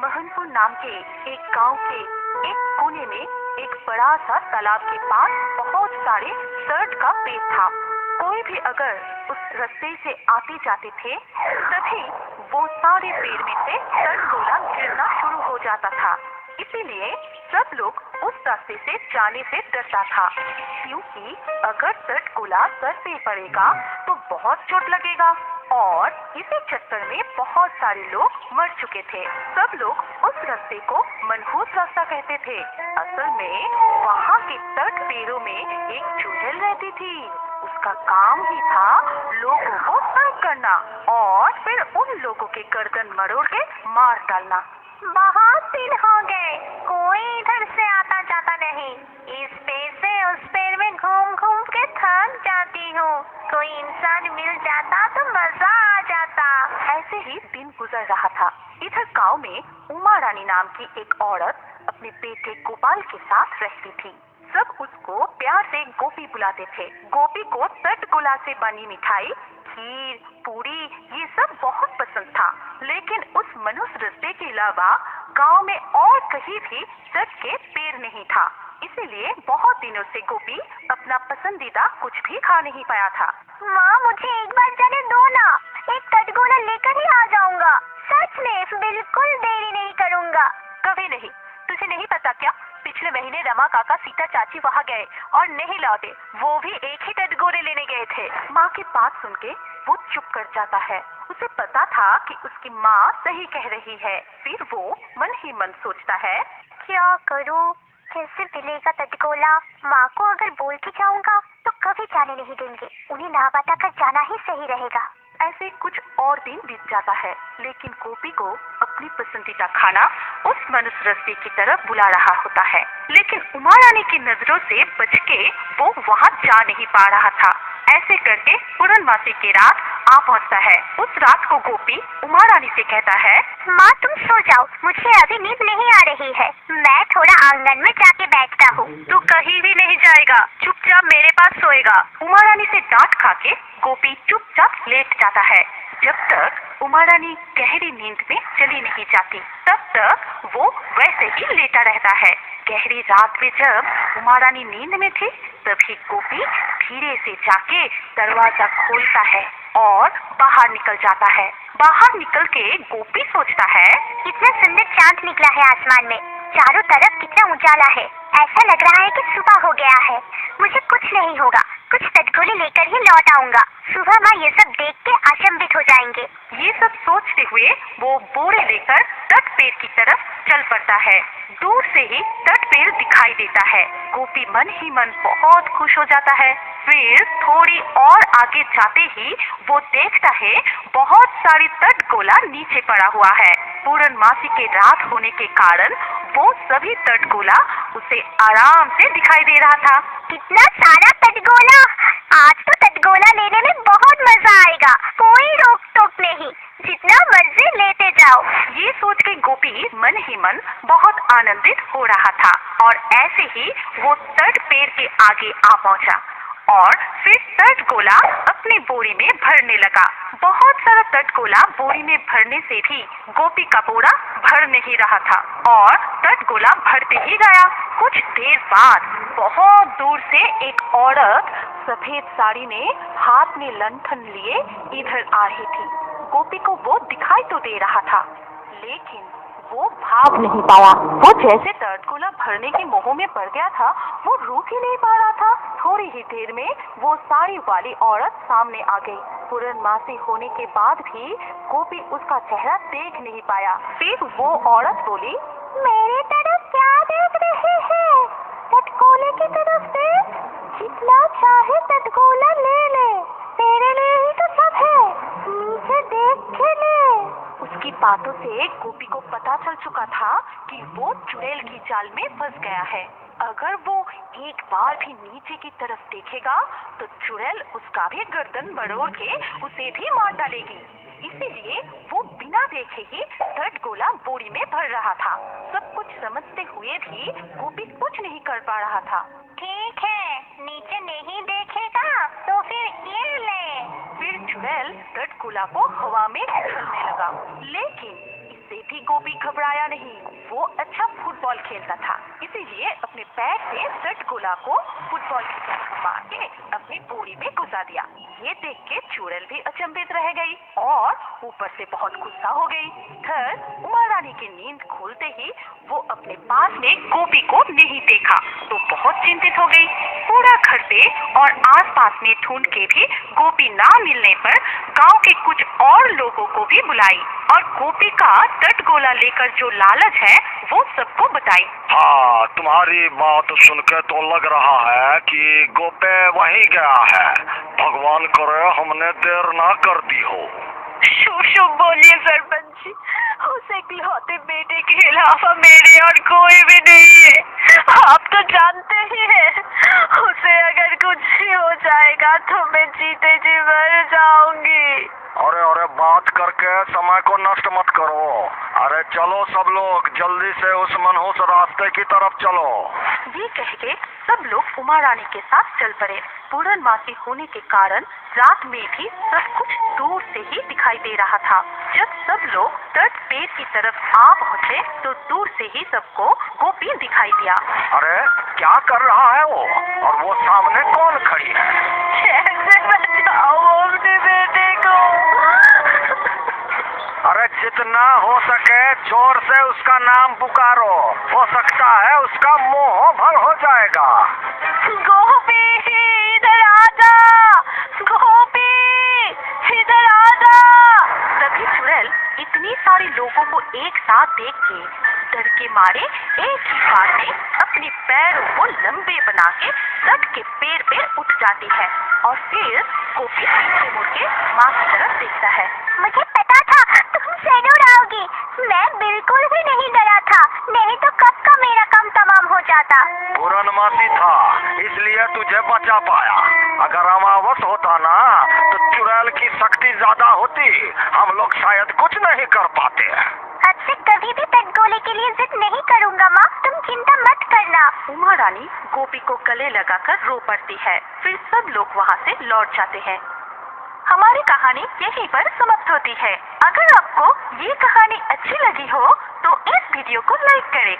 महनपुर नाम के एक गांव के एक कोने में एक बड़ा सा तालाब के पास बहुत सारे सर्द का पेड़ था। कोई भी अगर उस रास्ते से आते जाते थे तभी वो सारे पेड़ में से सर्द गोला गिरना शुरू हो जाता था। इसीलिए सब लोग उस रास्ते से जाने से डरता था, क्योंकि अगर सर्द गोला सर पे पड़ेगा तो बहुत चोट लगेगा और इसी चक्कर में बहुत सारे लोग मर चुके थे। सब लोग उस रास्ते को मनहूस रास्ता कहते थे। असल में वहाँ के तट पेड़ों में एक चुड़ैल रहती थी। उसका काम ही था लोगों को तंग करना और फिर उन लोगों के गर्दन मरोड़ के मार डालना। बहुत दिन हो गए, कोई इधर से आता जाता नहीं। इस पेड़ से उस पेड़ में घूम घूम के थक जाती हूँ। कोई इंसान मिल जाता तो मजा आ जाता। ऐसे ही दिन गुजर रहा था। इधर गांव में उमा रानी नाम की एक औरत अपने बेटे गोपाल के साथ रहती थी। सब उसको प्यार से गोपी बुलाते थे। गोपी को तट गोला से बनी मिठाई, खीर, पूरी ये सब बहुत पसंद था। लेकिन उस मनुष्य रास्ते के अलावा गांव में और कहीं भी तट के पेड़ नहीं था। इसीलिए बहुत दिनों से गोपी अपना पसंदीदा कुछ भी खा नहीं पाया था। माँ, मुझे एक बार जाने दो ना, एक तटगोला लेकर ही आ जाऊंगा। सच में बिल्कुल देरी नहीं करूंगा। कभी नहीं। तुझे नहीं पता क्या, पिछले महीने रमा काका सीता चाची वहाँ गए और नहीं लौटे। वो भी एक ही तटगोले लेने गए थे। माँ की बात सुन के वो चुप कर जाता है। उसे पता था कि उसकी माँ सही कह रही है। फिर वो मन ही मन सोचता है, क्या करूँ, कैसे मिलेगा तटगोला? माँ को अगर बोल के जाऊंगा तो कभी जाने नहीं देंगे। उन्हें ना बता कर जाना ही सही रहेगा। ऐसे कुछ और दिन बीत जाता है, लेकिन गोपी को अपनी पसंदीदा खाना उस मनुष्य रास्ते की तरफ बुला रहा होता है। लेकिन उमा रानी की नजरों से बच के वो वहाँ जा नहीं पा रहा था। ऐसे करके पूर्णमासी की रात आ पहुँचता है। उस रात को गोपी उमा रानी से कहता है, माँ तुम सो जाओ, मुझे अभी नींद नहीं आ रही है। मैं थोड़ा आंगन में जाके बैठता हूँ। तू कहीं भी नहीं जाएगा, चुपचाप मेरे पास सोएगा। उमा रानी से डांट खा के गोपी चुपचाप लेट जाता है। जब तक उमा रानी गहरी नींद में चली नहीं जाती तब तक वो वैसे ही लेटा रहता है। गहरी रात में जब उमा रानी नींद में थी तभी गोपी धीरे से जाके दरवाजा खोलता है और बाहर निकल जाता है। बाहर निकल के गोपी सोचता है, कितना सुंदर चांद निकला है आसमान में। चारों तरफ कितना उजाला है। ऐसा लग रहा है कि सुबह हो गया है। मुझे कुछ नहीं होगा, कुछ तटगोले लेकर ही लौट आऊंगा। सुबह माँ ये सब देख के अचंभित हो जाएंगे। ये सब सोचते हुए वो बोरे लेकर तट पेड़ की तरफ चल पड़ता है। दूर से ही तट पेड़ दिखाई देता है। गोपी मन ही मन बहुत खुश हो जाता है। फिर थोड़ी और आगे जाते ही वो देखता है बहुत सारी तटगोला नीचे पड़ा हुआ है। पूर्णमासी के रात होने के कारण वो सभी तटगोला उसे आराम से दिखाई दे रहा था। कितना सारा तटगोला! आज तो तटगोला लेने में बहुत मजा आएगा। कोई रोक टोक नहीं, जितना मर्जी लेते जाओ। ये सोच के गोपी मन ही मन बहुत आनंदित हो रहा था और ऐसे ही वो तट पेड़ के आगे आ पहुंचा और फिर तटगोला अपनी बोरी में भरने लगा। बहुत सारा तटगोला बोरी में भरने से भी गोपी का बोरा भर नहीं रहा था और तटगोला भरते ही गया। कुछ देर बाद बहुत दूर से एक औरत सफेद साड़ी में हाथ में लंठन लिए इधर आ रही थी। गोपी को वो दिखाई तो दे रहा था, लेकिन वो भाग नहीं पाया। वो जैसे तटगोला भरने के मोह में पड़ गया था, वो रुक ही नहीं पा रहा था। थोड़ी ही देर में वो साड़ी वाली औरत सामने आ गई। पूर्णमासी होने के बाद भी गोपी उसका चेहरा देख नहीं पाया। फिर वो औरत बोली, मेरे तरफ क्या देख रहे हैं? तटगोले की तरफ देख, जितना चाहे तटगोला ले ले, तेरे लिए ही तो सब है। नीचे देख के ले। उसकी बातों से गोपी को पता चल चुका था कि वो चुड़ैल की जाल में फंस गया है। अगर वो एक बार भी नीचे की तरफ देखेगा तो चुड़ैल उसका भी गर्दन मरोड़ के उसे भी मार डालेगी। इसीलिए वो बिना देखे ही तटगोला बोरी में भर रहा था। सब कुछ समझते हुए भी गोपी कुछ नहीं कर पा रहा था। ठीक है, नीचे नहीं देखेगा तो फिर ये ले। फिर चुड़ैल तटगोला को हवा में उछलने लगा, लेकिन इससे भी गोपी घबराया नहीं। वो अच्छा फुटबॉल खेलता था, इसीलिए अपने पैर से तट गोला को फुटबॉल की तरह मार के अपनी बोरी में घुसा दिया। ये देख के चुड़ैल भी अचंभित रह गई और ऊपर से बहुत गुस्सा हो गई। फिर उमा रानी की नींद खुलते ही वो अपने पास में गोपी को नहीं देखा तो बहुत चिंतित हो गई। पूरा घर पे और आसपास में ढूंढ के भी गोपी ना मिलने पर गांव के कुछ और लोगों को भी बुलाई और गोपी का तट गोला लेकर जो लालच है वो सबको बताई। हाँ, तुम्हारी बात सुन के तो लग रहा है कि गोपे वहीं गया है। भगवान करे हमने देर ना कर दी हो। शुभ शुभ बोलिए सरपंच जी, उस इकलौते बेटे के अलावा मेरे और कोई भी नहीं है। आप तो जानते ही हैं, उसे अगर कुछ ही हो जाएगा तो मैं जीते जी मर जाऊंगी। अरे अरे, बात करके समय को नष्ट मत करो। अरे चलो सब लोग जल्दी से उस मनहूस रास्ते की तरफ चलो। ये कह के सब लोग उमा रानी के साथ चल पड़े। पूर्णमासी होने के कारण रात में भी सब कुछ दूर से ही दिखाई दे रहा था। जब सब लोग तट पेड़ की तरफ आ पहुँचे तो दूर से ही सबको गोपी दिखाई दिया। अरे क्या कर रहा है वो? और वो सामने कौन खड़ी है? कैसे बचाओ अपने बेटे को? अरे जितना हो सके जोर से उसका नाम पुकारो, हो सकता है उसका मोह भंग हो जाएगा। गोपी इधर आजा, गोपी इधर आजा। तभी चुड़ैल इतनी सारे लोगों को एक साथ देख के डर के मारे एक ही बार में अपने पैरों को लंबे बना के तट के पेड़ पे उठ जाती है और फिर गोपी पीछे मुड़ के माँ की तरफ देखता है। मुझे पता था तुम जरूर आओगी। मैं बिल्कुल भी नहीं डरा था, नहीं तो कब का मेरा काम तमाम हो जाता। पूर्णमासी था इसलिए तुझे बचा पाया। अगर अमावस होता ना तो चुड़ैल की शक्ति ज्यादा होती, हम लोग शायद कुछ नहीं कर पाते। अब से कभी भी तटगोले के लिए जिद नहीं करूँगा माँ, तुम चिंता मत करना। उमा रानी गोपी को गले लगाकर रो पड़ती है। फिर सब लोग वहाँ से लौट जाते हैं। हमारी कहानी यहीं पर समाप्त होती है। अगर आपको ये कहानी अच्छी लगी हो तो इस वीडियो को लाइक करें